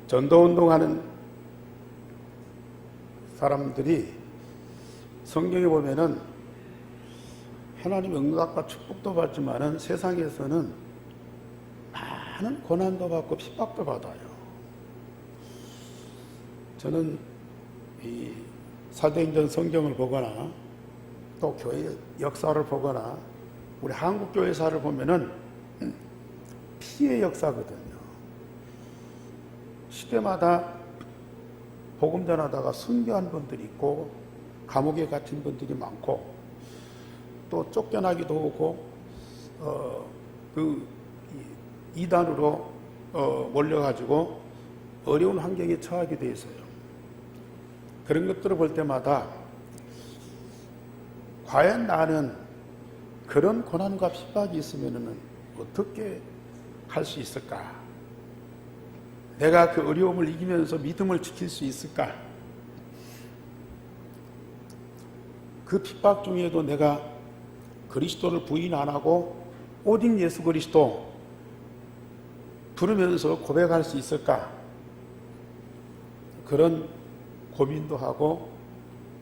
전도운동하는 사람들이 성경에 보면은 하나님의 응답과 축복도 받지만은 세상에서는 많은 고난도 받고 핍박도 받아요. 저는 이 사도행전 성경을 보거나 또 교회 역사를 보거나 우리 한국 교회사를 보면은 피해 역사거든요. 시대마다 복음 전하다가 순교한 분들이 있고 감옥에 갇힌 분들이 많고 또 쫓겨나기도 하고 그 이단으로 몰려가지고 어려운 환경에 처하게 돼 있어요. 그런 것들을 볼 때마다 과연 나는 그런 고난과 핍박이 있으면 어떻게 할 수 있을까? 내가 그 어려움을 이기면서 믿음을 지킬 수 있을까? 그 핍박 중에도 내가 그리스도를 부인 안 하고 오직 예수 그리스도 부르면서 고백할 수 있을까? 그런 고민도 하고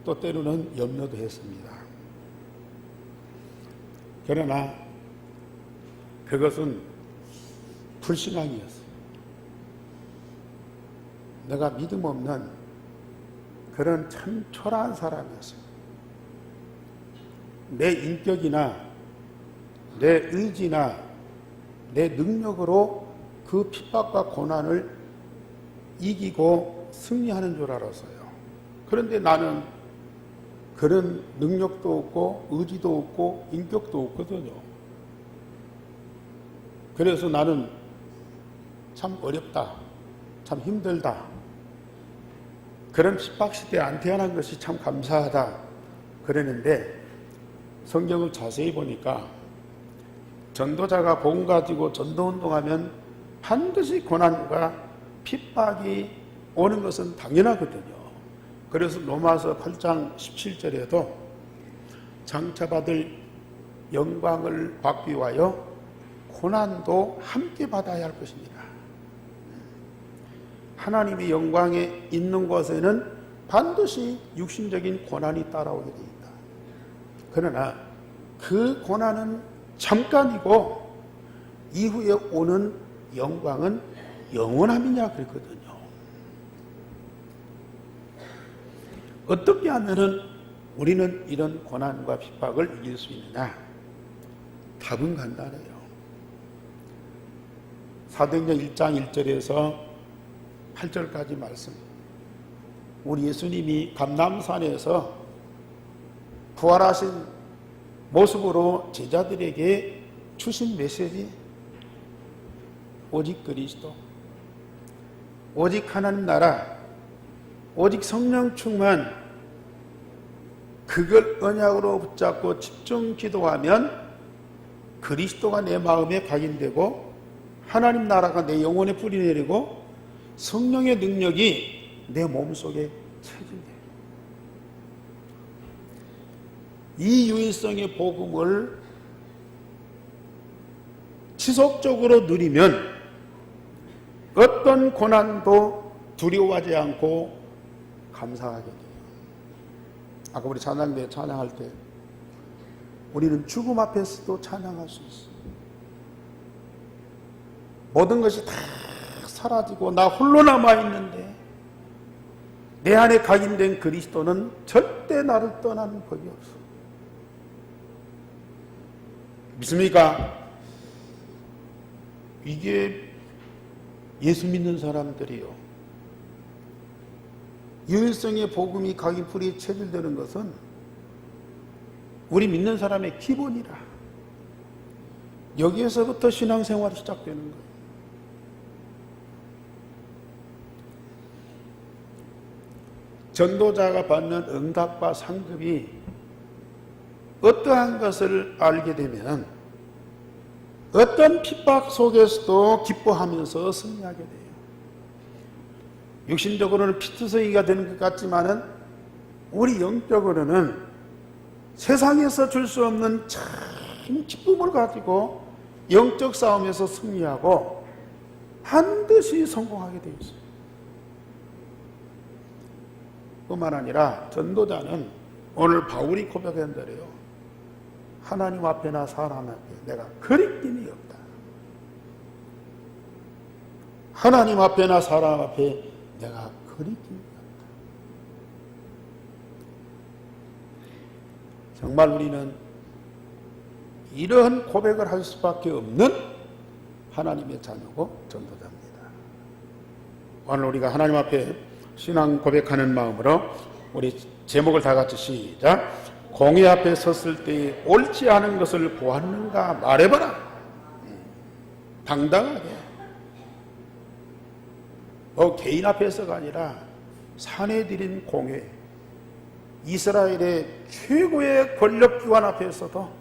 또 때로는 염려도 했습니다. 그러나 그것은 불신앙이었어요. 내가 믿음 없는 그런 참 초라한 사람이었어요. 내 인격이나 내 의지나 내 능력으로 그 핍박과 고난을 이기고 승리하는 줄 알았어요. 그런데 나는 그런 능력도 없고 의지도 없고 인격도 없거든요. 그래서 나는 참 어렵다, 참 힘들다, 그런 핍박 시대에 안 태어난 것이 참 감사하다 그러는데 성경을 자세히 보니까 전도자가 복음 가지고 전도운동하면 반드시 고난과 핍박이 오는 것은 당연하거든요. 그래서 로마서 8장 17절에도 장차받을 영광을 받기 위하여 고난도 함께 받아야 할 것입니다. 하나님의 영광에 있는 곳에는 반드시 육신적인 고난이 따라오게 되어 있다. 그러나 그 고난은 잠깐이고 이후에 오는 영광은 영원함이냐 그랬거든요. 어떻게 하면은 우리는 이런 고난과 핍박을 이길 수 있느냐? 답은 간단해요. 사도행전 1장 1절에서 8절까지 말씀. 우리 예수님이 감람산에서 부활하신 모습으로 제자들에게 주신 메시지, 오직 그리스도, 오직 하나님 나라, 오직 성령 충만, 그걸 언약으로 붙잡고 집중 기도하면 그리스도가 내 마음에 각인되고 하나님 나라가 내 영혼에 뿌리내리고 성령의 능력이 내 몸속에 체질돼요. 이 유일성의 복음을 지속적으로 누리면 어떤 고난도 두려워하지 않고 감사하게 돼요. 아까 우리 찬양대 찬양할 때 우리는 죽음 앞에서도 찬양할 수 있어요. 모든 것이 다 사라지고 나 홀로 남아있는데 내 안에 각인된 그리스도는 절대 나를 떠나는 법이 없어. 믿습니까? 이게 예수 믿는 사람들이요. 유일성의 복음이 각인풀이에 체질되는 것은 우리 믿는 사람의 기본이라. 여기에서부터 신앙생활이 시작되는 거예요. 전도자가 받는 응답과 상급이 어떠한 것을 알게 되면 어떤 핍박 속에서도 기뻐하면서 승리하게 돼요. 육신적으로는 피투성이가 되는 것 같지만은 우리 영적으로는 세상에서 줄 수 없는 참 기쁨을 가지고 영적 싸움에서 승리하고 반드시 성공하게 되어 있어요. 뿐만 아니라 전도자는 오늘 바울이 고백한 대로요, 하나님 앞에나 사람 앞에 내가 거리낌이 없다. 하나님 앞에나 사람 앞에 내가 거리낌이 없다. 정말 우리는 이러한 고백을 할 수밖에 없는 하나님의 자녀고 전도자입니다. 오늘 우리가 하나님 앞에 신앙 고백하는 마음으로 우리 제목을 다 같이 시작. 공의 앞에 섰을 때 옳지 않은 것을 보았는가 말해봐라. 당당하게. 개인 앞에서가 아니라 산에 들인 공회, 이스라엘의 최고의 권력기관 앞에서도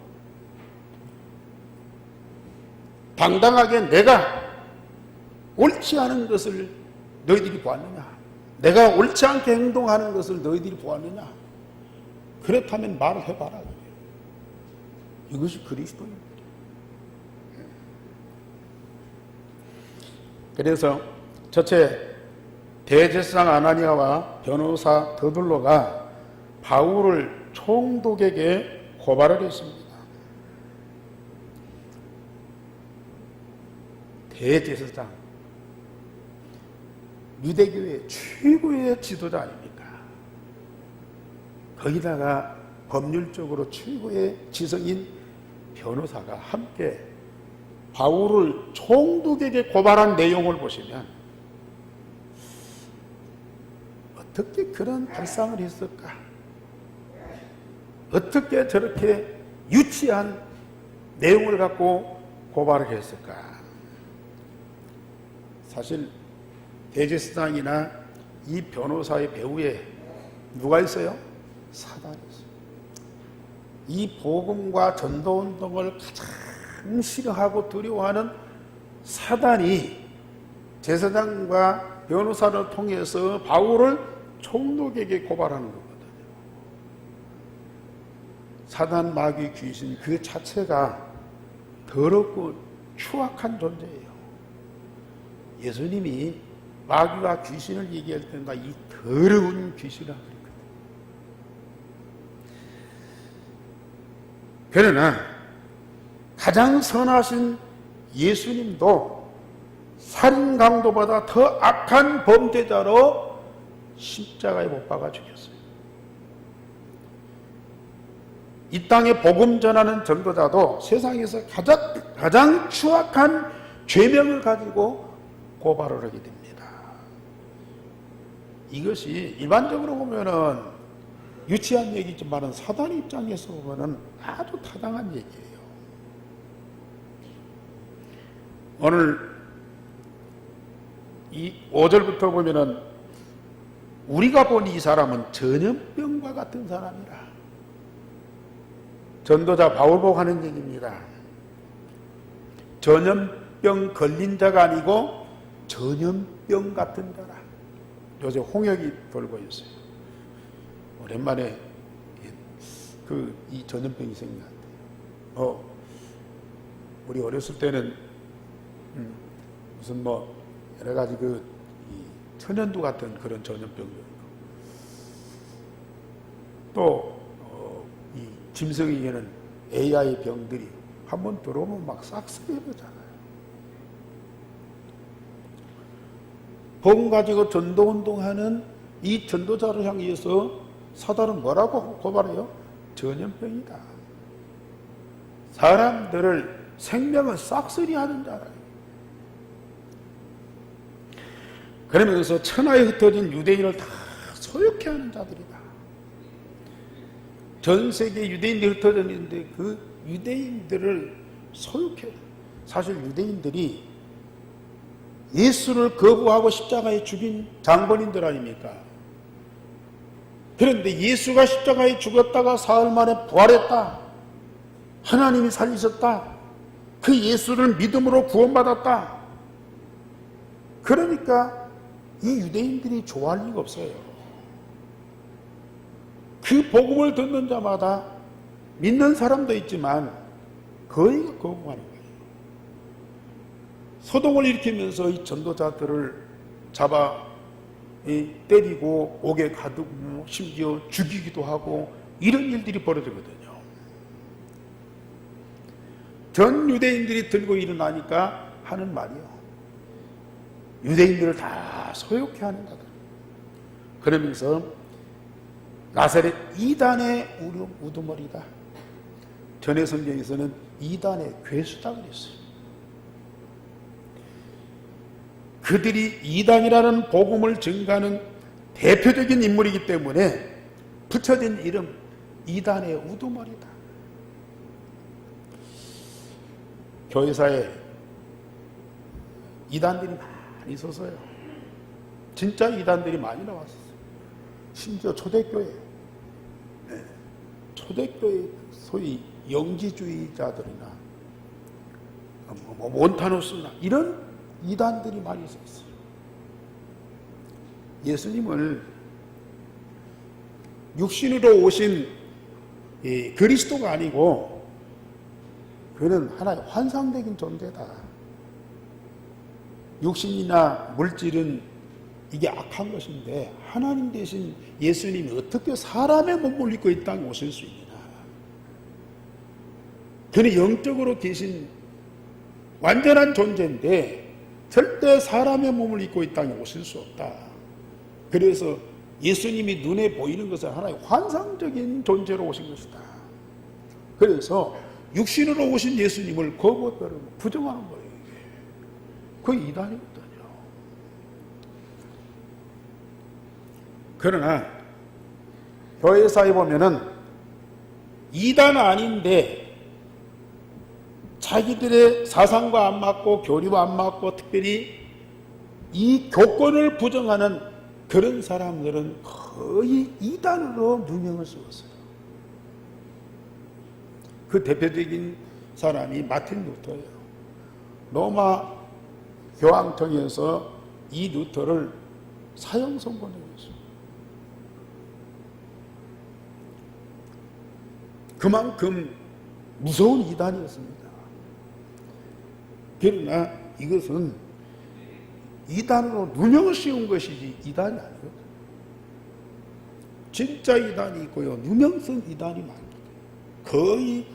당당하게 내가 옳지 않은 것을 너희들이 보았느냐, 내가 옳지 않게 행동하는 것을 너희들이 보았느냐, 그렇다면 말을 해봐라. 이것이 그리스도입니다. 그래서 첫째, 대제사장 아나니아와 변호사 더둘로가 바울을 총독에게 고발을 했습니다. 대제사장, 유대교의 최고의 지도자 아닙니까? 거기다가 법률적으로 최고의 지성인 변호사가 함께 바울을 총독에게 고발한 내용을 보시면 어떻게 그런 발상을 했을까? 어떻게 저렇게 유치한 내용을 갖고 고발을 했을까? 사실 대제사장이나 이 변호사의 배후에 누가 있어요? 사단이 있어요. 이 복음과 전도운동을 가장 싫어하고 두려워하는 사단이 제사장과 변호사를 통해서 바울을 총독에게 고발하는 거거든요. 사단, 마귀, 귀신 그 자체가 더럽고 추악한 존재예요. 예수님이 마귀와 귀신을 얘기할 때마다 이 더러운 귀신이라 그랬거든요. 그러나 가장 선하신 예수님도 살인 강도보다 더 악한 범죄자로 십자가에 못 박아 죽였어요. 이 땅에 복음 전하는 전도자도 세상에서 가장 추악한 죄명을 가지고 고발을 하게 됩니다. 이것이 일반적으로 보면은 유치한 얘기지만 사단 입장에서 보면은 아주 타당한 얘기예요. 오늘 이 5절부터 보면은 우리가 본 이 사람은 전염병과 같은 사람이라. 전도자 바울보고 하는 얘기입니다. 전염병 걸린 자가 아니고 전염병 같은 자라. 요새 홍역이 돌고 있어요. 오랜만에 이 전염병이 생긴 것 같아요. 우리 어렸을 때는 무슨 여러 가지 이 천연두 같은 그런 전염병도 있고, 또 이 짐승에게는 AI 병들이 한번 들어오면 막 싹쓸이해보잖아요. 복음 가지고 전도운동하는 이 전도자를 향해서 사단은 뭐라고 고발해요? 전염병이다. 사람들을 생명을 싹쓸이하는 자라. 그러면서 천하에 흩어진 유대인을 다 소욕해 하는 자들이다. 전 세계 유대인들이 흩어져 있는데 그 유대인들을 소욕해. 사실 유대인들이 예수를 거부하고 십자가에 죽인 장본인들 아닙니까? 그런데 예수가 십자가에 죽었다가 사흘 만에 부활했다. 하나님이 살리셨다. 그 예수를 믿음으로 구원받았다. 그러니까 이 유대인들이 좋아할 리가 없어요. 그 복음을 듣는 자마다 믿는 사람도 있지만 거의 거부하는 거예요. 소동을 일으키면서 이 전도자들을 잡아 때리고 옥에 가두고 심지어 죽이기도 하고 이런 일들이 벌어지거든요. 전 유대인들이 들고 일어나니까 하는 말이요, 유대인들을 다 소욕해 하는다. 그러면서 나사렛 이단의 우두머리다. 전의 성경에서는 이단의 괴수다 그랬어요. 그들이 이단이라는 복음을 증가하는 대표적인 인물이기 때문에 붙여진 이름 이단의 우두머리다. 교회사에 이단들이 많이 있어서요, 진짜 이단들이 많이 나왔어요. 심지어 초대교회, 초대교회 소위 영지주의자들이나 몬타누스나 이런 이단들이 많이 있었어요. 예수님을 육신으로 오신 그리스도가 아니고 그는 하나의 환상적인 존재다. 육신이나 물질은 이게 악한 것인데 하나님 대신 예수님이 어떻게 사람의 몸을 입고 이 땅에 오실 수 있느냐. 그는 영적으로 계신 완전한 존재인데 절대 사람의 몸을 입고 이 땅에 오실 수 없다. 그래서 예수님이 눈에 보이는 것은 하나의 환상적인 존재로 오신 것이다. 그래서 육신으로 오신 예수님을 거부하고 부정하는 거예요. 그게 이단이거든요. 그러나 교회사에 보면은 이단 아닌데 자기들의 사상과 안 맞고 교리와 안 맞고 특별히 이 교권을 부정하는 그런 사람들은 거의 이단으로 누명을 씌웠어요. 그 대표적인 사람이 마틴 루터예요. 로마 교황청에서 이 루터를 사형 선고했어요. 그만큼 무서운 이단이었습니다. 그러나 이것은 이단으로 누명을 씌운 것이지 이단이 아니거든요. 진짜 이단이 있고요, 누명쓴 이단이 많거든요. 거의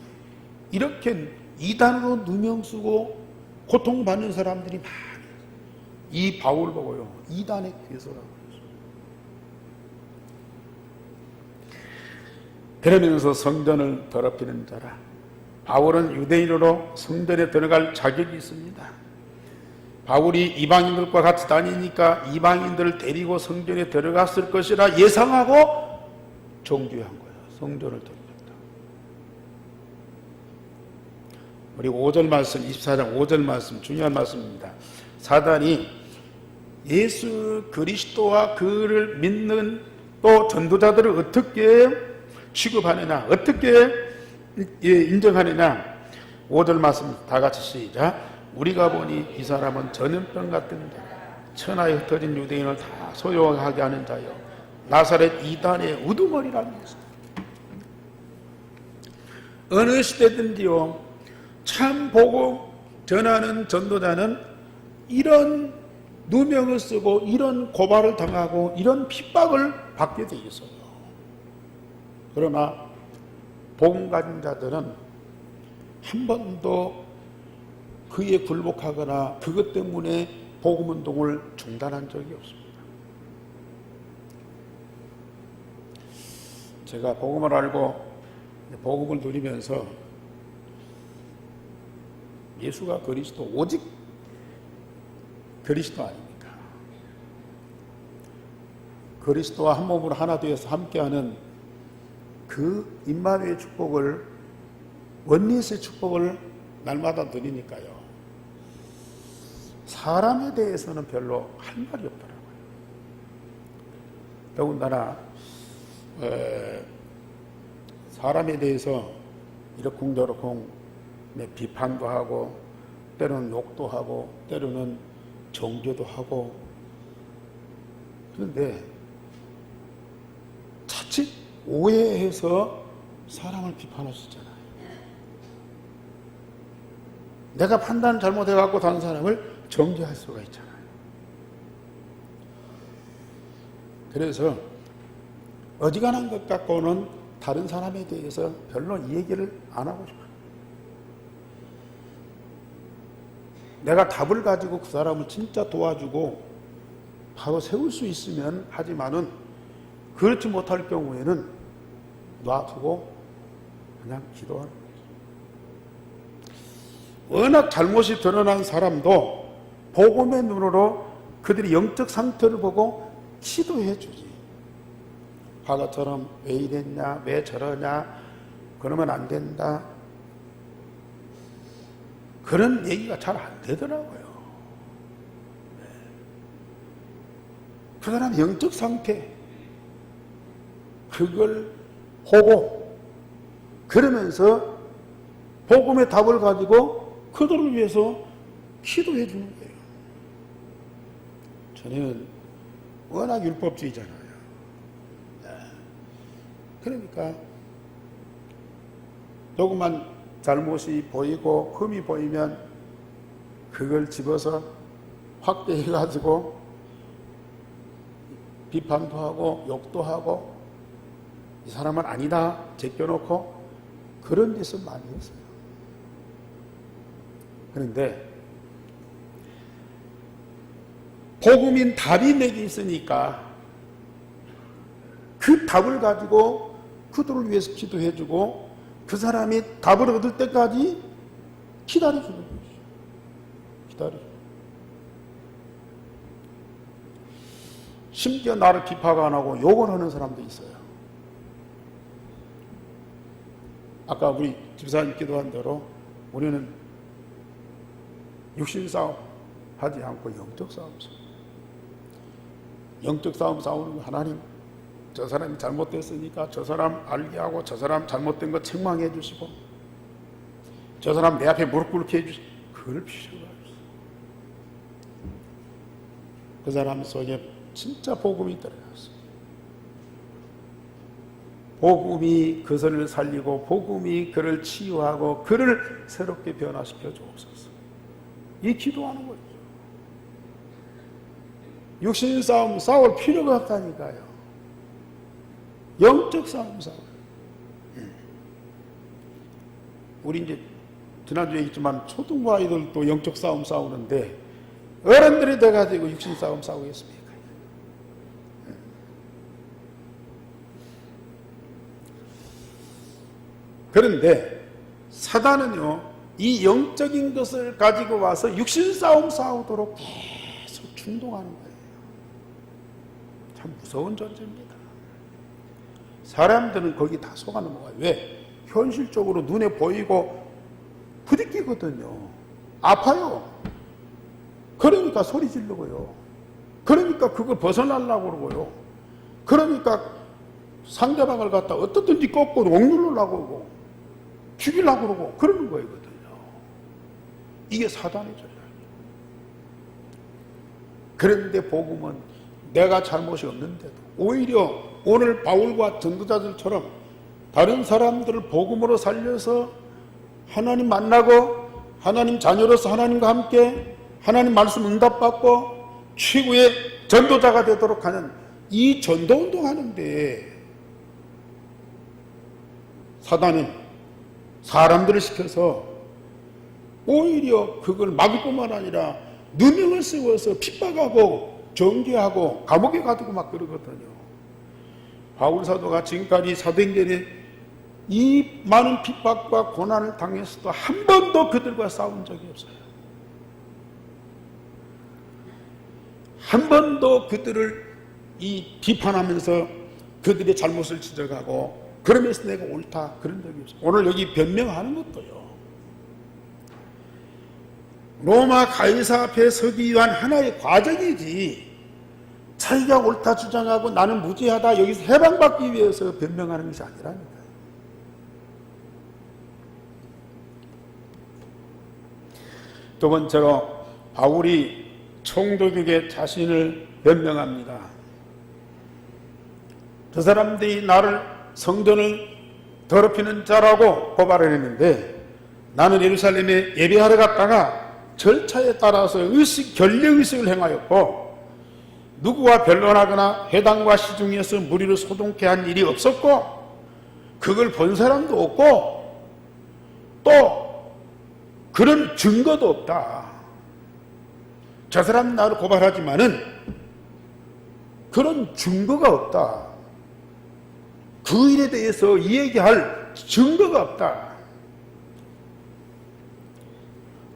이렇게 이단으로 누명 쓰고 고통받는 사람들이 많아요. 이 바울 보고요, 이단의 괴수라고 했어요. 그러면서 성전을 더럽히는 자라. 바울은 유대인으로 성전에 들어갈 자격이 있습니다. 바울이 이방인들과 같이 다니니까 이방인들을 데리고 성전에 들어갔을 것이라 예상하고 정죄한 거예요. 성전을 들어갔다. 그리고 5절 말씀, 24장 5절 말씀, 중요한 말씀입니다. 사단이 예수 그리스도와 그를 믿는 또 전도자들을 어떻게 취급하느냐, 어떻게 인정하느냐. 5절 말씀 다 같이 시작. 우리가 보니 이 사람은 전염병 같은 자, 천하에 흩어진 유대인을 다 소용하게 하는 자요, 나사렛 이단의 우두머리라는 것입니다. 어느 시대든지요, 참 복음 전하는 전도자는 이런 누명을 쓰고 이런 고발을 당하고 이런 핍박을 받게 돼 있어요. 그러나 복음 가진 자들은 한 번도 그에 굴복하거나 그것 때문에 복음 운동을 중단한 적이 없습니다. 제가 복음을 알고 복음을 누리면서 예수가 그리스도, 오직 그리스도 아닙니까? 그리스도와 한 몸으로 하나 되어서 함께하는 그 임마누엘의 축복을, 원리스의 축복을 날마다 누리니까요, 사람에 대해서는 별로 할 말이 없더라고요. 더군다나 사람에 대해서 이러쿵저러쿵 비판도 하고 때로는 욕도 하고 때로는 정죄도 하고, 그런데 자칫 오해해서 사람을 비판할 수 있잖아요. 내가 판단 잘못해갖고 다른 사람을 정죄할 수가 있잖아요. 그래서 어지간한 것 갖고는 다른 사람에 대해서 별로 이 얘기를 안 하고 싶어요. 내가 답을 가지고 그 사람을 진짜 도와주고 바로 세울 수 있으면 하지만은 그렇지 못할 경우에는 놔두고 그냥 기도하는 거예요. 워낙 잘못이 드러난 사람도 복음의 눈으로 그들이 영적 상태를 보고 기도해 주지. 과거처럼 왜 이랬냐, 왜 저러냐, 그러면 안 된다. 그런 얘기가 잘 안 되더라고요. 그 사람 영적 상태, 그걸 보고, 그러면서 복음의 답을 가지고 그들을 위해서 기도해 주는 거예요. 저는 워낙 율법주의잖아요. 그러니까 조금만 잘못이 보이고 흠이 보이면 그걸 집어서 확대해가지고 비판도 하고 욕도 하고 이 사람은 아니다 제껴놓고 그런 짓을 많이 했어요. 그런데 복음인 답이 내게 있으니까 그 답을 가지고 그들을 위해서 기도해주고 그 사람이 답을 얻을 때까지 기다려주는 거죠. 기다려주는. 심지어 나를 비판 안 하고 욕을 하는 사람도 있어요. 아까 우리 집사님 기도한 대로 우리는 육신 싸움 하지 않고 영적 싸움 싸워. 영적 싸움 싸우는 거 하나님 저 사람이 잘못됐으니까 저 사람 알게 하고 저 사람 잘못된 거 책망해 주시고 저 사람 내 앞에 무릎 꿇게 해주시고 그걸 필요가 없어요. 그 사람 속에 진짜 복음이 들어갔어요. 복음이 그 선을 살리고 복음이 그를 치유하고 그를 새롭게 변화시켜 주옵소서. 이 기도하는 거죠. 육신 싸움 싸울 필요가 없다니까요. 영적 싸움 싸워. 우리 이제 지난주에 얘기했지만 초등부 아이들도 영적 싸움 싸우는데 어른들이 돼가지고 육신 싸움 싸우겠습니까? 그런데 사단은요 이 영적인 것을 가지고 와서 육신 싸움 싸우도록 계속 충동하는 거예요. 참 무서운 존재입니다. 사람들은 거기 다 속아 넘어가요. 왜? 현실적으로 눈에 보이고 부딪히거든요. 아파요. 그러니까 소리 지르고요. 그러니까 그걸 벗어나려고 그러고요. 그러니까 상대방을 갖다 어떻든지 꺾고 억누르려고 그러고 죽이려고 그러고 그러는 거거든요. 이게 사단의 전략이에요. 그런데 복음은 내가 잘못이 없는데도 오히려 오늘 바울과 전도자들처럼 다른 사람들을 복음으로 살려서 하나님 만나고 하나님 자녀로서 하나님과 함께 하나님 말씀 응답받고 최고의 전도자가 되도록 하는 이 전도운동 하는데 사단은 사람들을 시켜서 오히려 그걸 막을 뿐만 아니라 누명을 세워서 핍박하고 정죄하고 감옥에 가두고 막 그러거든요. 바울 사도가 지금까지 사도행전에 이 많은 핍박과 고난을 당했어도 한 번도 그들과 싸운 적이 없어요. 한 번도 그들을 비판하면서 그들의 잘못을 지적하고 그러면서 내가 옳다 그런 적이 없어요. 오늘 여기 변명하는 것도요. 로마 가이사 앞에 서기 위한 하나의 과정이지 자기가 옳다 주장하고 나는 무죄하다 여기서 해방받기 위해서 변명하는 것이 아니라니까요. 두 번째로 바울이 총독에게 자신을 변명합니다. 저 사람들이 나를 성전을 더럽히는 자라고 고발을 했는데 나는 예루살렘에 예배하러 갔다가 절차에 따라서 결례의식을 행하였고 누구와 변론하거나 회당과 시중에서 무리를 소동케 한 일이 없었고 그걸 본 사람도 없고 또 그런 증거도 없다. 저 사람 나를 고발하지만은 그런 증거가 없다. 그 일에 대해서 이야기할 증거가 없다.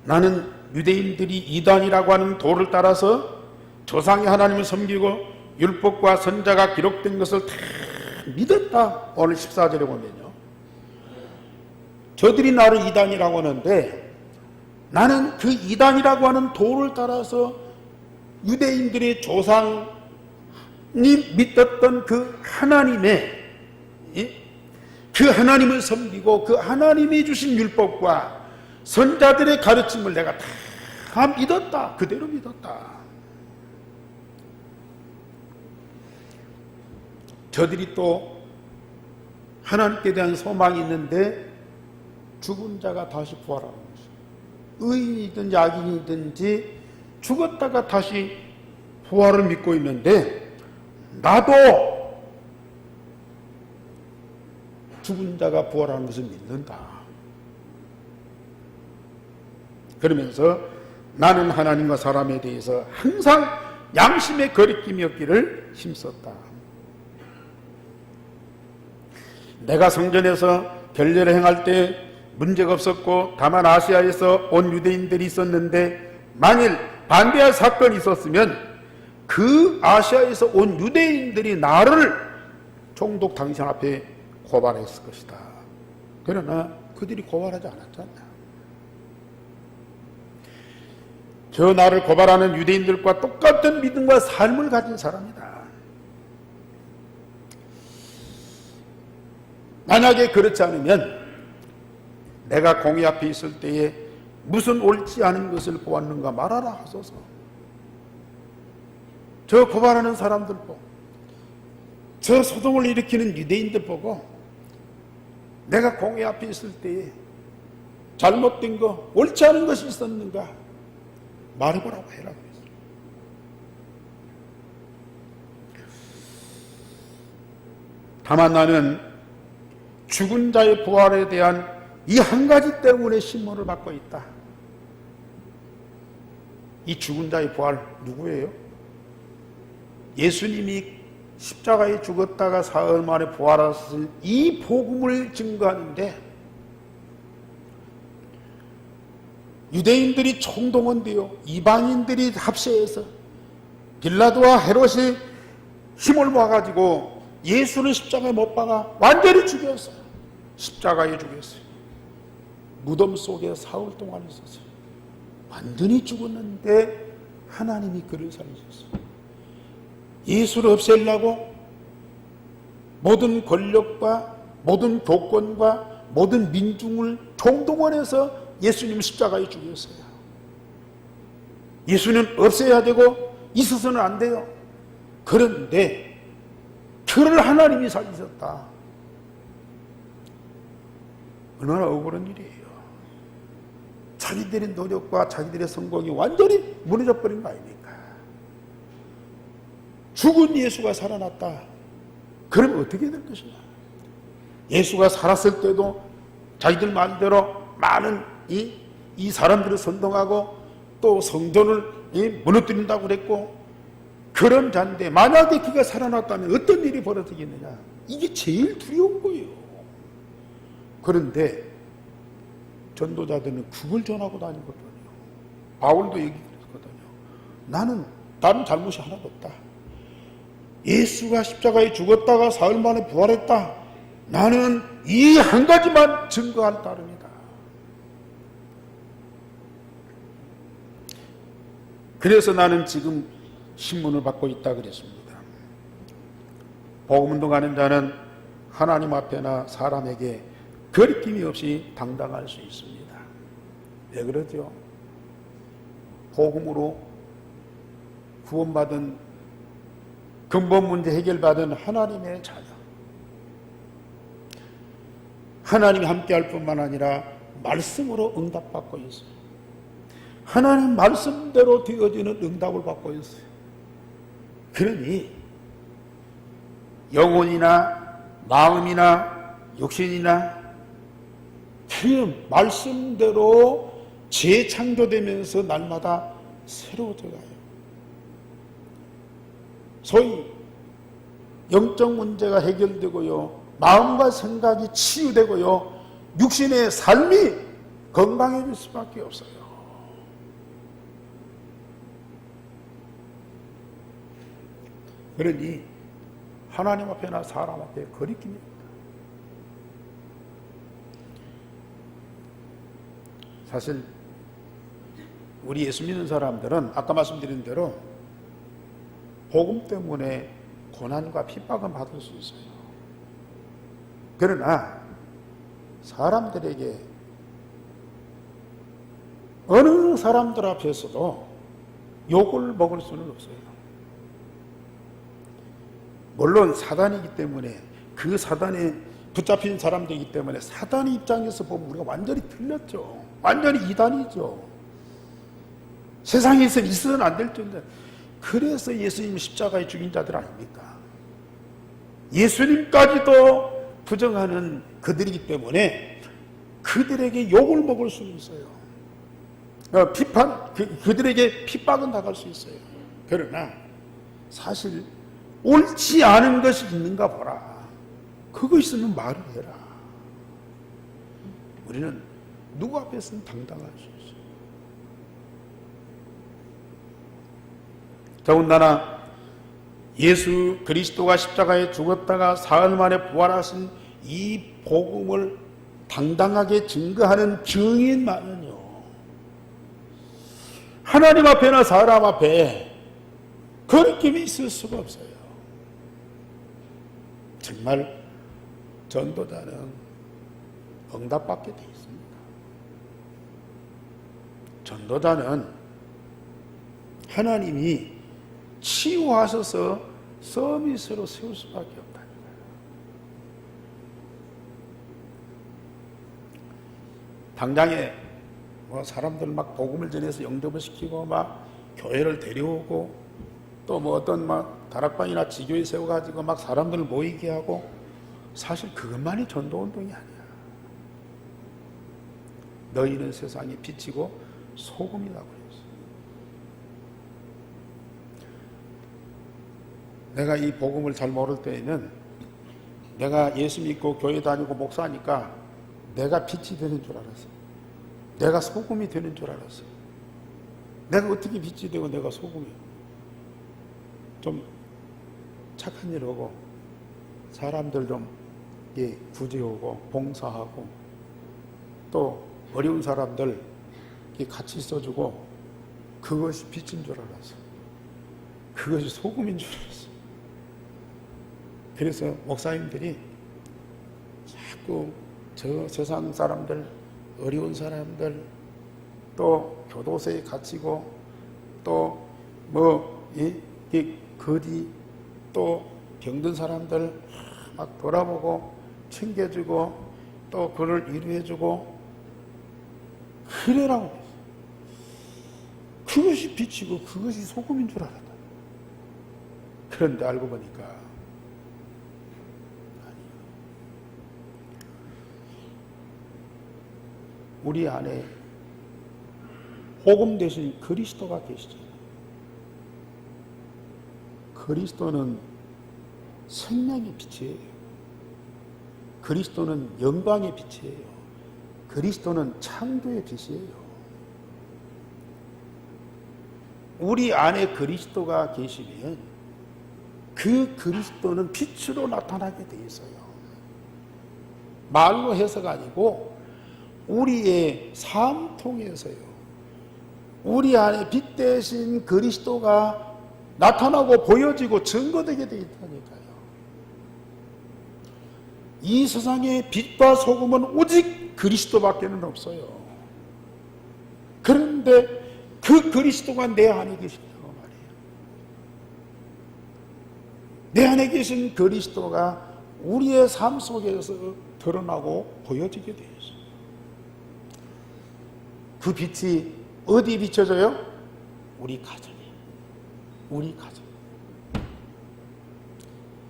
나는 유대인들이 이단이라고 하는 도를 따라서 조상의 하나님을 섬기고 율법과 선자가 기록된 것을 다 믿었다. 오늘 14절에 보면요. 저들이 나를 이단이라고 하는데 나는 그 이단이라고 하는 도를 따라서 유대인들의 조상이 믿었던 그 하나님의 그 하나님을 섬기고 그 하나님이 주신 율법과 선자들의 가르침을 내가 다 믿었다. 그대로 믿었다. 저들이 또 하나님께 대한 소망이 있는데 죽은 자가 다시 부활하는 것이죠. 의인이든지 악인이든지 죽었다가 다시 부활을 믿고 있는데 나도 죽은 자가 부활하는 것을 믿는다. 그러면서 나는 하나님과 사람에 대해서 항상 양심의 거리낌이 없기를 힘썼다. 내가 성전에서 결례를 행할 때 문제가 없었고 다만 아시아에서 온 유대인들이 있었는데 만일 반대할 사건이 있었으면 그 아시아에서 온 유대인들이 나를 총독 당신 앞에 고발했을 것이다. 그러나 그들이 고발하지 않았잖아. 저 나를 고발하는 유대인들과 똑같은 믿음과 삶을 가진 사람이다. 만약에 그렇지 않으면 내가 공의 앞에 있을 때에 무슨 옳지 않은 것을 보았는가 말하라 하소서. 저 고발하는 사람들 보고 저 소동을 일으키는 유대인들 보고 내가 공의 앞에 있을 때에 잘못된 거 옳지 않은 것이 있었는가 말해보라고 해라 그랬어요. 다만 나는 죽은 자의 부활에 대한 이 한 가지 때문에 신문을 받고 있다. 이 죽은 자의 부활 누구예요? 예수님이 십자가에 죽었다가 사흘 만에 부활하셨을 이 복음을 증거하는데 유대인들이 총동원되어 이방인들이 합세해서 빌라도와 헤롯이 힘을 모아가지고 예수를 십자가에 못 박아 완전히 죽였어요. 십자가에 죽였어요. 무덤 속에 사흘 동안 있었어요. 완전히 죽었는데 하나님이 그를 살리셨어요. 예수를 없애려고 모든 권력과 모든 교권과 모든 민중을 총동원해서 예수님을 십자가에 죽였어요. 예수는 없애야 되고 있어서는 안 돼요. 그런데 그를 하나님이 살리셨다. 얼마나 억울한 일이에요. 자기들의 노력과 자기들의 성공이 완전히 무너져버린 거 아닙니까? 죽은 예수가 살아났다. 그럼 어떻게 될 것이냐? 예수가 살았을 때도 자기들 말대로 많은 이 사람들을 선동하고 또 성전을 무너뜨린다고 그랬고 그런 자인데 만약에 그가 살아났다면 어떤 일이 벌어지겠느냐? 이게 제일 두려운 거예요. 그런데 전도자들은 그걸 전하고 다니거든요. 바울도 얘기했거든요. 나는 다른 잘못이 하나도 없다. 예수가 십자가에 죽었다가 사흘 만에 부활했다. 나는 이 한 가지만 증거할 따름이다. 그래서 나는 지금 신문을 받고 있다 그랬습니다. 복음운동하는 자는 하나님 앞에나 사람에게 거리낌이 없이 당당할 수 있습니다. 왜 그러죠? 복음으로 구원받은 근본 문제 해결받은 하나님의 자녀. 하나님이 함께할 뿐만 아니라 말씀으로 응답받고 있어요. 하나님 말씀대로 되어지는 응답을 받고 있어요. 그러니 영혼이나 마음이나 육신이나 그 말씀대로 재창조되면서 날마다 새로워져 가요. 소위 영적 문제가 해결되고요, 마음과 생각이 치유되고요, 육신의 삶이 건강해질 수밖에 없어요. 그러니 하나님 앞에나 사람 앞에 거리낌입니다. 사실 우리 예수 믿는 사람들은 아까 말씀드린 대로 복음 때문에 고난과 핍박은 받을 수 있어요. 그러나 사람들에게, 어느 사람들 앞에서도 욕을 먹을 수는 없어요. 물론 사단이기 때문에, 그 사단에 붙잡힌 사람들이기 때문에 사단의 입장에서 보면 우리가 완전히 틀렸죠. 완전히 이단이죠. 세상에서 있어서는 안 될 텐데. 그래서 예수님이 십자가에 죽인 자들 아닙니까? 예수님까지도 부정하는 그들이기 때문에 그들에게 욕을 먹을 수 있어요. 그들에게 핍박은 당할 수 있어요. 그러나 사실 옳지 않은 것이 있는가 보라. 그거 있으면 말을 해라. 우리는 누구 앞에서는 당당할 수 있어요. 더군다나 예수 그리스도가 십자가에 죽었다가 사흘 만에 부활하신 이 복음을 당당하게 증거하는 증인만은요, 하나님 앞에나 사람 앞에 거리낌이 있을 수가 없어요. 정말 전도자는 응답받게 되어 있습니다. 전도자는 하나님이 치유하셔서 서비스로 세울 수밖에 없다니까요. 당장에 사람들 막 복음을 전해서 영접을 시키고 막 교회를 데려오고 또 어떤 다락방이나 지교에 세워가지고 막 사람들 모이게 하고, 사실 그것만이 전도운동이 아니야. 너희는 세상의 빛이고 소금이라고 그랬어. 내가 이 복음을 잘 모를 때에는 내가 예수 믿고 교회 다니고 목사니까 내가 빛이 되는 줄 알았어. 내가 소금이 되는 줄 알았어. 내가 어떻게 빛이 되고 내가 소금이야. 좀 착한 일 하고 사람들 좀 구제하고 봉사하고 또 어려운 사람들 같이 있어주고, 그것이 빛인 줄 알았어. 그것이 소금인 줄 알았어. 그래서 목사님들이 자꾸 저 세상 사람들, 어려운 사람들, 또 교도소에 갇히고 또 거지 또 병든 사람들 막 돌아보고 챙겨주고 또 그를 위로해주고 그래라고 했어. 그것이 빛이고 그것이 소금인 줄 알았다. 그런데 알고 보니까 아니요. 우리 안에 복음 대신 그리스도가 계시잖아요. 그리스도는 생명의 빛이에요. 그리스도는 영광의 빛이에요. 그리스도는 창조의 빛이에요. 우리 안에 그리스도가 계시면 그 그리스도는 빛으로 나타나게 돼 있어요. 말로 해서가 아니고 우리의 삶 통해서요. 우리 안에 빛 대신 그리스도가 나타나고 보여지고 증거되게 돼 있다니까요. 이 세상의 빛과 소금은 오직 그리스도밖에는 없어요. 그런데 그 그리스도가 내 안에 계시다고 말이에요. 내 안에 계신 그리스도가 우리의 삶 속에서 드러나고 보여지게 되어 있어요. 그 빛이 어디에 비춰져요? 우리 가정에. 우리 가정.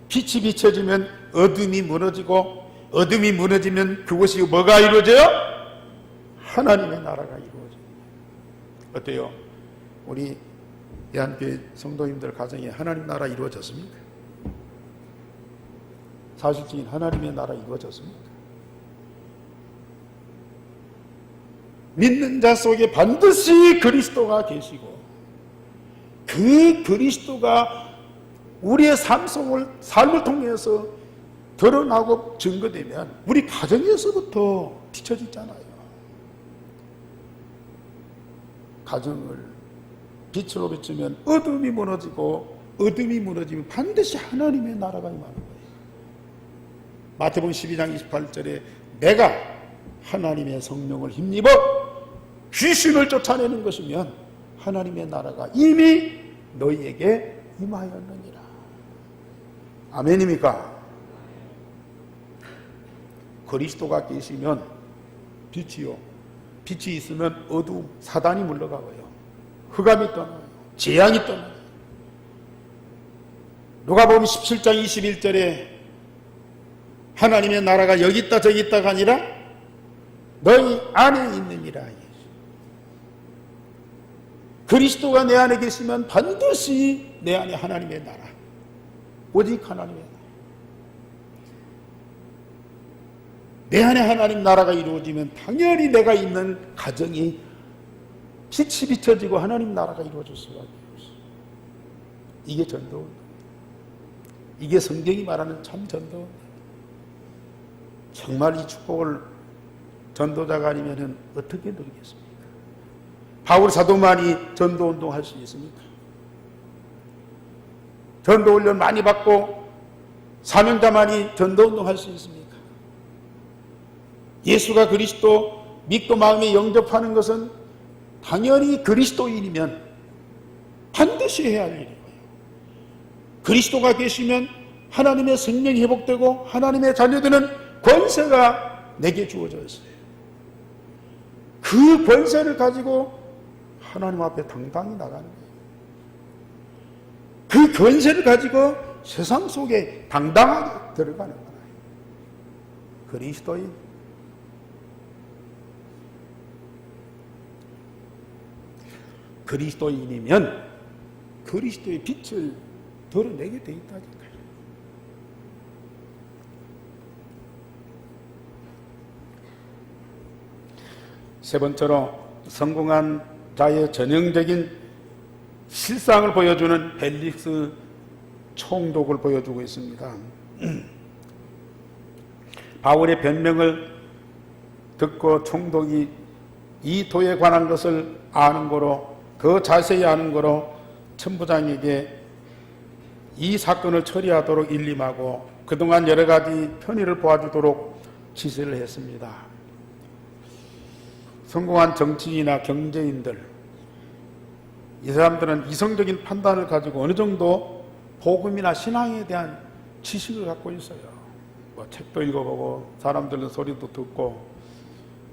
빛이 비춰지면 어둠이 무너지고, 어둠이 무너지면 그것이 뭐가 이루어져요? 하나님의 나라가 이루어져요. 어때요? 우리 대한교회 성도님들 가정에 하나님 나라 이루어졌습니까? 사실적인 하나님의 나라 이루어졌습니까? 믿는 자 속에 반드시 그리스도가 계시고, 그 그리스도가 우리의 삶을 통해서 드러나고 증거되면 우리 가정에서부터 비춰지잖아요. 가정을 빛으로 비추면 어둠이 무너지고, 어둠이 무너지면 반드시 하나님의 나라가 임하는 거예요. 마태복음 12장 28절에 내가 하나님의 성령을 힘입어 귀신을 쫓아내는 것이면 하나님의 나라가 이미 너희에게 임하였느니라. 아멘입니까? 그리스도가 계시면 빛이요, 빛이 있으면 어두움, 사단이 물러가고요, 흑암이 떠나요, 재앙이 떠나요. 누가복음 17장 21절에 하나님의 나라가 여기 있다 저기 있다가 아니라 너희 안에 있느니라. 그리스도가 내 안에 계시면 반드시 내 안에 하나님의 나라, 오직 하나님의 나라. 내 안에 하나님 나라가 이루어지면 당연히 내가 있는 가정이 빛이 비춰지고 하나님 나라가 이루어질 수밖에 없어요. 이게 전도운동, 이게 성경이 말하는 참 전도운동. 정말 이 축복을 전도자가 아니면 어떻게 누리겠습니까? 바울 사도만이 전도운동 할 수 있습니까? 전도훈련 많이 받고 사명자만이 전도운동 할 수 있습니까? 예수가 그리스도 믿고 마음에 영접하는 것은 당연히 그리스도인이면 반드시 해야 할 일이고요. 그리스도가 계시면 하나님의 생명이 회복되고 하나님의 자녀되는 권세가 내게 주어져 있어요. 그 권세를 가지고 하나님 앞에 당당히 나가는 거예요. 그 권세를 가지고 세상 속에 당당하게 들어가는 거예요. 그리스도인. 그리스도인이면 그리스도의 빛을 드러내게 돼 있다니까요. 세 번째로 성공한 자의 전형적인 실상을 보여주는 벨릭스 총독을 보여주고 있습니다. 바울의 변명을 듣고 총독이 이 도에 관한 것을 아는 거로, 그 자세히 아는 거로 천부장에게 이 사건을 처리하도록 일림하고 그동안 여러 가지 편의를 보아주도록 지시를 했습니다. 성공한 정치인이나 경제인들, 이 사람들은 이성적인 판단을 가지고 어느 정도 복음이나 신앙에 대한 지식을 갖고 있어요. 뭐 책도 읽어보고 사람들은 소리도 듣고,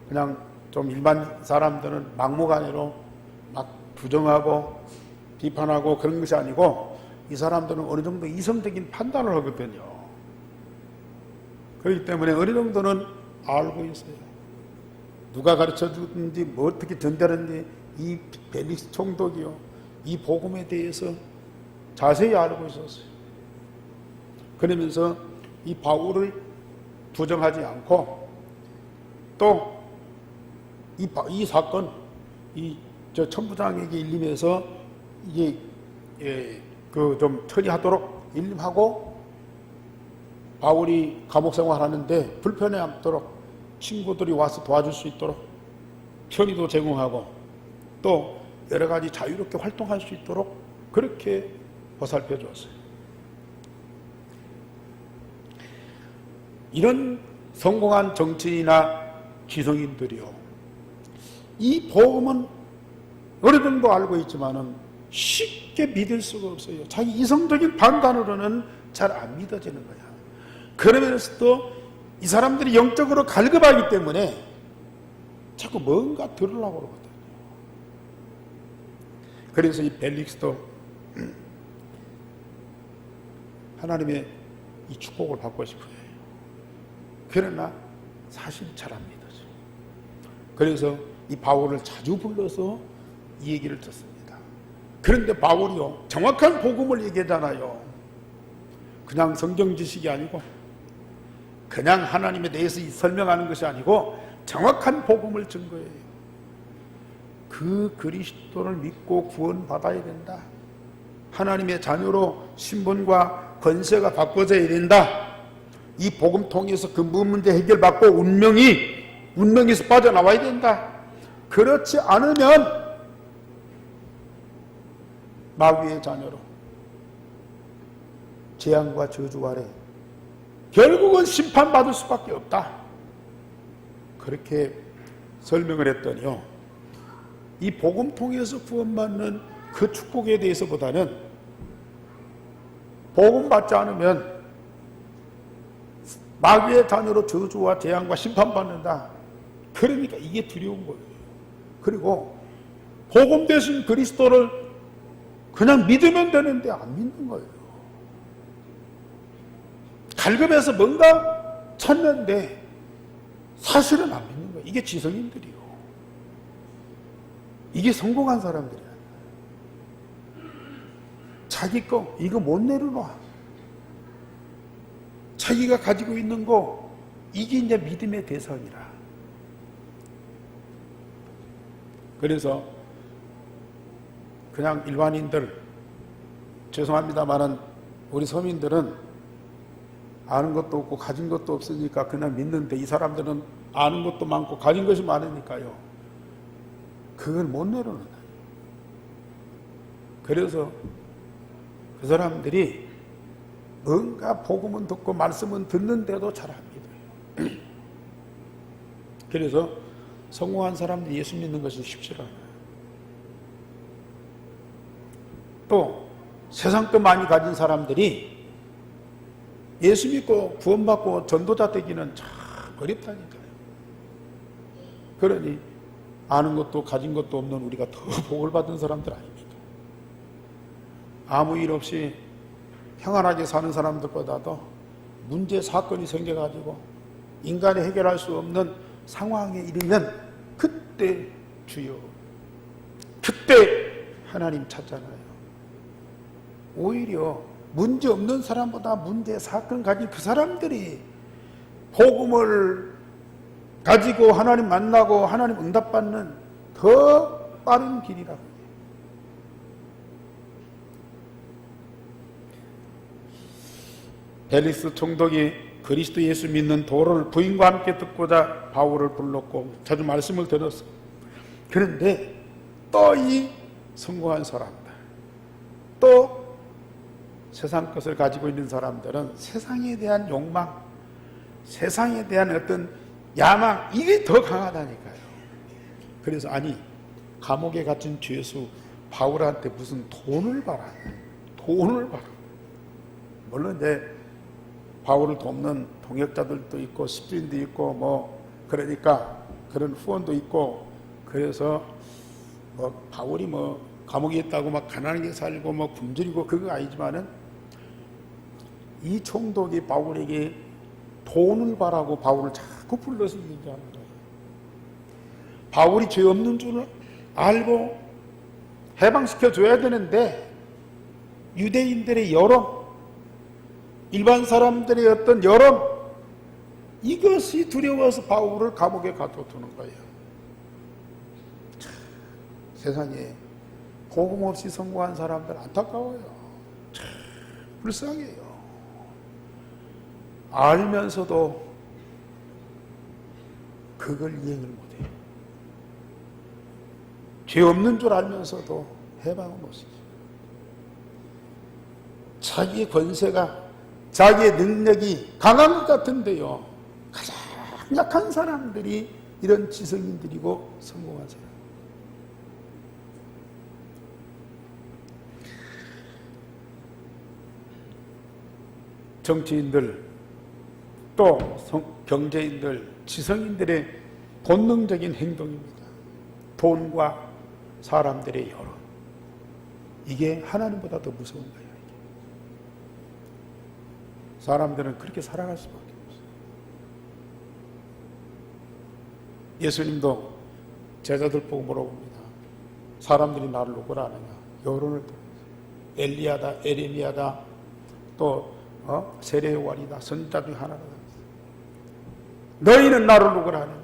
그냥 좀 일반 사람들은 막무가내로 막 부정하고 비판하고 그런 것이 아니고, 이 사람들은 어느 정도 이성적인 판단을 하거든요. 그렇기 때문에 어느 정도는 알고 있어요. 누가 가르쳐주든지 뭐 어떻게 전달하는지 이 벨릭스 총독이요, 이 복음에 대해서 자세히 알고 있었어요. 그러면서 이 바울을 부정하지 않고, 또 이 사건, 저 천부장에게 일림해서 이게 그 좀 처리하도록 일림하고, 바울이 감옥 생활하는데 불편해 않도록 친구들이 와서 도와줄 수 있도록 편의도 제공하고, 또 여러 가지 자유롭게 활동할 수 있도록 그렇게 보살펴 주었어요. 이런 성공한 정치인이나 지성인들이요, 이 복음은 어느 정도 알고 있지만은 쉽게 믿을 수가 없어요. 자기 이성적인 판단으로는 잘 안 믿어지는 거야. 그러면서도 이 사람들이 영적으로 갈급하기 때문에 자꾸 뭔가 들으려고 그러거든요. 그래서 이 벨릭스도 하나님의 이 축복을 받고 싶어요. 그러나 사실 잘 안 믿어져. 그래서 이 바울을 자주 불러서 이 얘기를 듣습니다. 그런데 바울이요, 정확한 복음을 얘기하잖아요. 그냥 성경 지식이 아니고, 그냥 하나님에 대해서 설명하는 것이 아니고 정확한 복음을 준 거예요. 그 그리스도를 믿고 구원받아야 된다. 하나님의 자녀로 신분과 권세가 바꿔져야 된다. 이 복음 통해서 근본 문제 해결받고 운명에서 빠져나와야 된다. 그렇지 않으면 마귀의 자녀로 재앙과 저주 아래 결국은 심판받을 수밖에 없다. 그렇게 설명을 했더니요, 이 복음 통해서 구원받는 그 축복에 대해서보다는 복음 받지 않으면 마귀의 자녀로 저주와 재앙과 심판받는다. 그러니까 이게 두려운 거예요. 그리고 복음 대신 그리스도를 그냥 믿으면 되는데 안 믿는 거예요. 갈급해서 뭔가 찾는데 사실은 안 믿는 거예요. 이게 지성인들이요. 이게 성공한 사람들이야. 자기 거 이거 못 내려놔. 자기가 가지고 있는 거 이게 이제 믿음의 대상이라. 그래서 그냥 일반인들, 죄송합니다만은 우리 서민들은 아는 것도 없고 가진 것도 없으니까 그냥 믿는데, 이 사람들은 아는 것도 많고 가진 것이 많으니까요, 그걸 못 내려놓는다. 그래서 그 사람들이 뭔가 복음은 듣고 말씀은 듣는데도 잘 안 믿어요. 그래서 성공한 사람들이 예수 믿는 것이 쉽지 않아요. 또 세상 거 많이 가진 사람들이 예수 믿고 구원받고 전도자 되기는 참 어렵다니까요. 그러니 아는 것도 가진 것도 없는 우리가 더 복을 받은 사람들 아닙니까? 아무 일 없이 평안하게 사는 사람들보다도 문제 사건이 생겨가지고 인간이 해결할 수 없는 상황에 이르면 그때 주여, 그때 하나님 찾잖아요. 오히려 문제 없는 사람보다 문제 사건 가진 그 사람들이 복음을 가지고 하나님 만나고 하나님 응답받는 더 빠른 길이라고. 벨릭스 총독이 그리스도 예수 믿는 도를 부인과 함께 듣고자 바울을 불렀고 자주 말씀을 들었어. 그런데 또 이 성공한 사람들, 또 세상 것을 가지고 있는 사람들은 세상에 대한 욕망, 세상에 대한 어떤 야망, 이게 더 강하다니까요. 그래서 아니, 감옥에 갇힌 죄수 바울한테 무슨 돈을 받아. 물론 이제 바울을 돕는 동역자들도 있고 십주인도 있고 뭐 그러니까 그런 후원도 있고, 그래서 뭐 바울이 뭐 감옥에 있다고 막 가난하게 살고 뭐 굶주리고 그거 아니지만은 이 총독이 바울에게 돈을 바라고 바울을 자꾸 불러서 얘기하는 거예요. 바울이 죄 없는 줄 알고 해방시켜 줘야 되는데 유대인들의 여론, 일반 사람들의 어떤 여론, 이것이 두려워서 바울을 감옥에 가둬두는 거예요. 참, 세상에 복음 없이 성공한 사람들 안타까워요. 참 불쌍해요. 알면서도 그걸 이행을 못해요. 죄 없는 줄 알면서도 해방을 못시켜요. 자기의 권세가, 자기의 능력이 강한 것 같은데요, 가장 약한 사람들이 이런 지성인들이고 성공한 사람. 정치인들, 또 경제인들, 지성인들의 본능적인 행동입니다. 돈과 사람들의 여론, 이게 하나님보다 더 무서운 거예요. 사람들은 그렇게 살아갈 수밖에 없어요. 예수님도 제자들 보고 물어봅니다. 사람들이 나를 누구라 하느냐? 여론을 들어서 엘리야다, 에레미야다, 또 세례요한이다, 선지자 중 하나다. 너희는 나를 누구라 하느냐?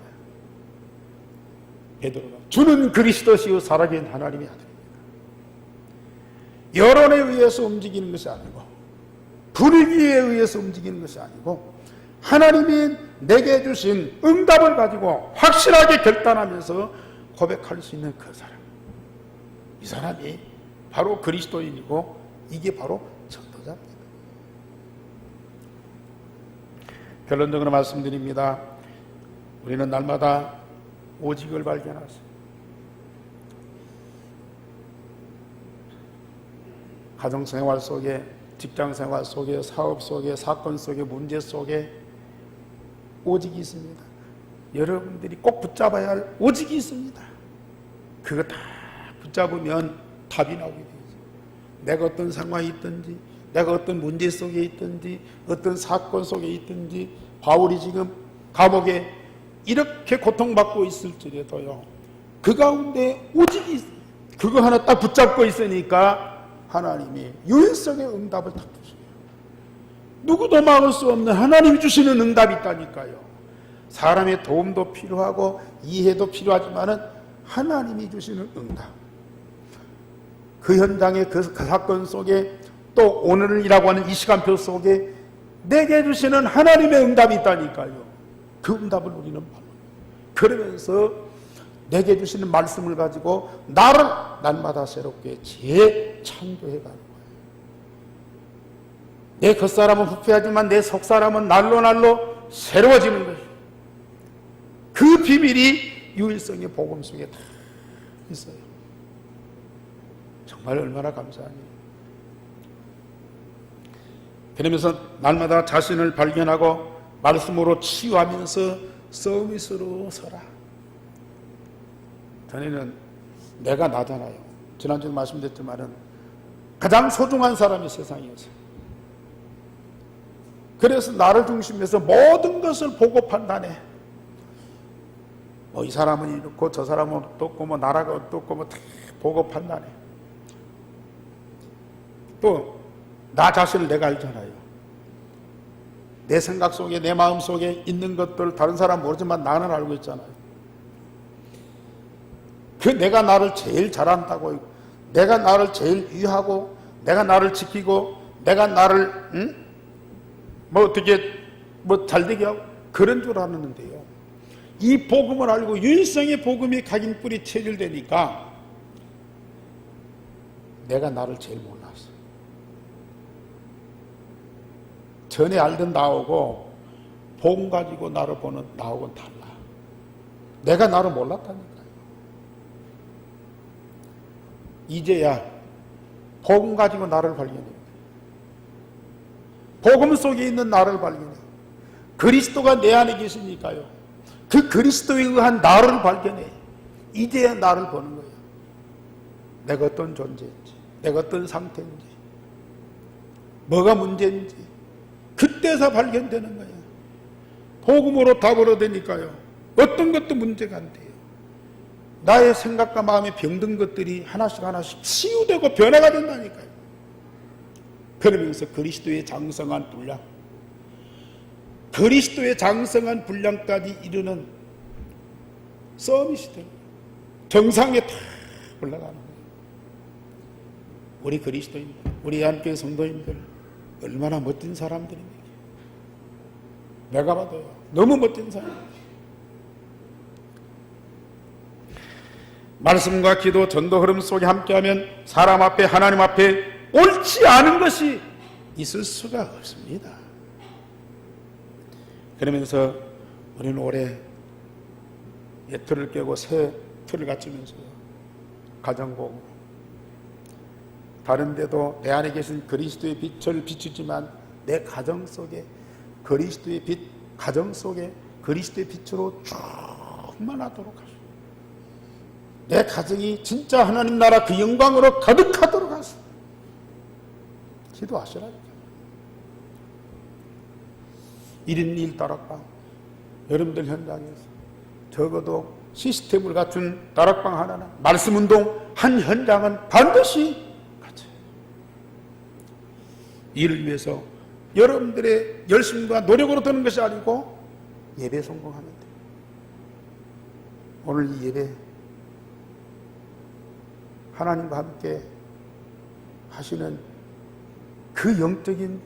베드로가 주는 그리스도시요 살아계신 하나님의 아들입니다. 여론에 의해서 움직이는 것이 아니고 분위기에 의해서 움직이는 것이 아니고 하나님이 내게 주신 응답을 가지고 확실하게 결단하면서 고백할 수 있는 그 사람, 이 사람이 바로 그리스도인이고 이게 바로 전도자입니다. 결론적으로 말씀드립니다. 우리는 날마다 오직을 발견하세요. 가정생활 속에, 직장생활 속에, 사업 속에, 사건 속에, 문제 속에 오직이 있습니다. 여러분들이 꼭 붙잡아야 할 오직이 있습니다. 그거 다 붙잡으면 답이 나오게 되죠. 내가 어떤 상황이 있든지, 내가 어떤 문제 속에 있든지, 어떤 사건 속에 있든지, 바울이 지금 감옥에 이렇게 고통받고 있을지라도요, 그 가운데 오직이 있어요. 그거 하나 딱 붙잡고 있으니까 하나님이 유일성의 응답을 딱 주세요. 누구도 막을 수 없는 하나님이 주시는 응답이 있다니까요. 사람의 도움도 필요하고 이해도 필요하지만은 하나님이 주시는 응답, 그 현장의 그 사건 속에 또 오늘이라고 하는 이 시간표 속에 내게 주시는 하나님의 응답이 있다니까요. 그 응답을 우리는 받는 거예요. 그러면서 내게 주시는 말씀을 가지고 나를 날마다 새롭게 재창조해 가는 거예요. 내 겉사람은 부패하지만 내 속사람은 날로 새로워지는 거예요. 그 비밀이 유일성의 복음 속에 다 있어요. 정말 얼마나 감사하니. 그러면서 날마다 자신을 발견하고 말씀으로 치유하면서 서밋으로 서라. 전에는 내가 나잖아요. 지난주에 말씀드렸지만은 가장 소중한 사람이 세상이었어요. 그래서 나를 중심해서 모든 것을 보고 판단해. 이 사람은 이렇고 저 사람은 어떻고 나라가 어떻고 다 보고 판단해. 또 나 자신을 내가 알잖아요. 내 생각 속에 내 마음 속에 있는 것들 다른 사람 모르지만 나는 알고 있잖아요. 그 내가 나를 제일 잘한다고, 내가 나를 제일 위하고, 내가 나를 지키고, 내가 나를 어떻게 잘되게 하고 그런 줄 알았는데요. 이 복음을 알고 유일성의 복음이 각인뿔이 체질되니까 내가 나를 제일 몰랐어. 전에 알던 나하고 복음 가지고 나를 보는 나하고는 달라. 내가 나를 몰랐다니까요. 이제야 복음 가지고 나를 발견해. 복음 속에 있는 나를 발견해. 그리스도가 내 안에 계시니까요. 그 그리스도에 의한 나를 발견해. 이제야 나를 보는 거예요. 내가 어떤 존재인지, 내가 어떤 상태인지, 뭐가 문제인지 그때서 발견되는 거예요. 복음으로 답을 얻으니까요. 어떤 것도 문제가 안 돼요. 나의 생각과 마음에 병든 것들이 하나씩 치유되고 변화가 된다니까요. 그러면서 그리스도의 장성한 분량, 그리스도의 장성한 분량까지 이르는 서밋이 되는 거예요. 정상에 다 올라가는 거예요. 우리 그리스도인들, 우리 함께 성도인들 얼마나 멋진 사람들입니까? 내가 봐도요, 너무 멋진 사람입니다. 말씀과 기도, 전도 흐름 속에 함께하면 사람 앞에, 하나님 앞에 옳지 않은 것이 있을 수가 없습니다. 그러면서 우리는 올해 틀을 깨고 새 틀을 갖추면서 가정 보고, 다른 데도 내 안에 계신 그리스도의 빛을 비추지만 내 가정 속에 그리스도의 빛, 가정 속에 그리스도의 빛으로 충만하도록 하시고, 내 가정이 진짜 하나님 나라 그 영광으로 가득하도록 하시고, 기도하시라니까. 1인 1다락방, 여러분들 현장에서 적어도 시스템을 갖춘 다락방 하나는, 말씀운동 한 현장은 반드시 갖춰요. 이를 위해서 여러분들의 열심과 노력으로 되는 것이 아니고 예배 성공하면 돼요. 오늘 이 예배 하나님과 함께 하시는 그 영적인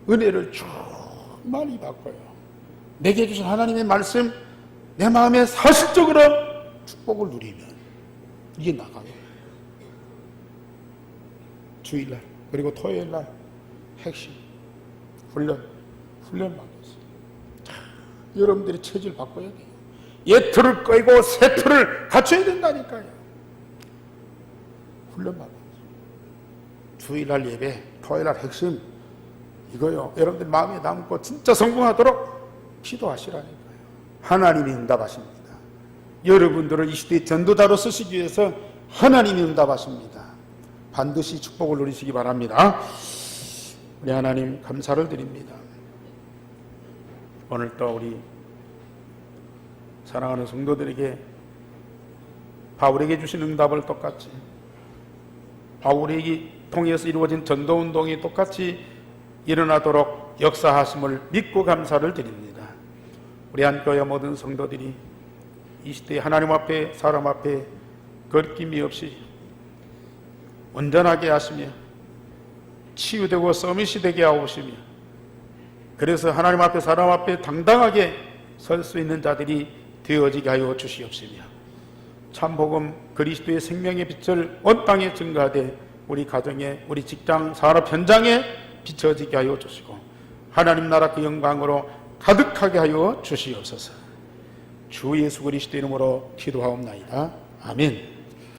은혜를 충만히 받고요, 내게 주신 하나님의 말씀 내 마음에 사실적으로 축복을 누리면 이게 나가요. 주일날 그리고 토요일날 핵심 훈련 받겠어요. 여러분들이 체질 바꿔야 돼요. 옛 틀을 꺼고 새 틀을 갖춰야 된다니까요. 훈련 받겠어요. 주일날 예배, 토요일날 핵심, 이거요, 여러분들 마음에 남고 진짜 성공하도록 기도하시라니까요. 하나님이 응답하십니다. 여러분들을 이 시대의 전도자로 쓰시기 위해서 하나님이 응답하십니다. 반드시 축복을 누리시기 바랍니다. 우리 하나님 감사를 드립니다. 오늘 또 우리 사랑하는 성도들에게 바울에게 주신 응답을 똑같이, 바울에게 통해서 이루어진 전도운동이 똑같이 일어나도록 역사하심을 믿고 감사를 드립니다. 우리 한교회 모든 성도들이 이 시대에 하나님 앞에 사람 앞에 거리낌이 없이 온전하게 하시며 치유되고 서밋이 되게 하옵시며, 그래서 하나님 앞에 사람 앞에 당당하게 설 수 있는 자들이 되어지게 하여 주시옵시며, 참복음 그리스도의 생명의 빛을 온 땅에 증거하되 우리 가정에, 우리 직장, 산업 현장에 비춰지게 하여 주시고 하나님 나라 그 영광으로 가득하게 하여 주시옵소서. 주 예수 그리스도 이름으로 기도하옵나이다. 아멘.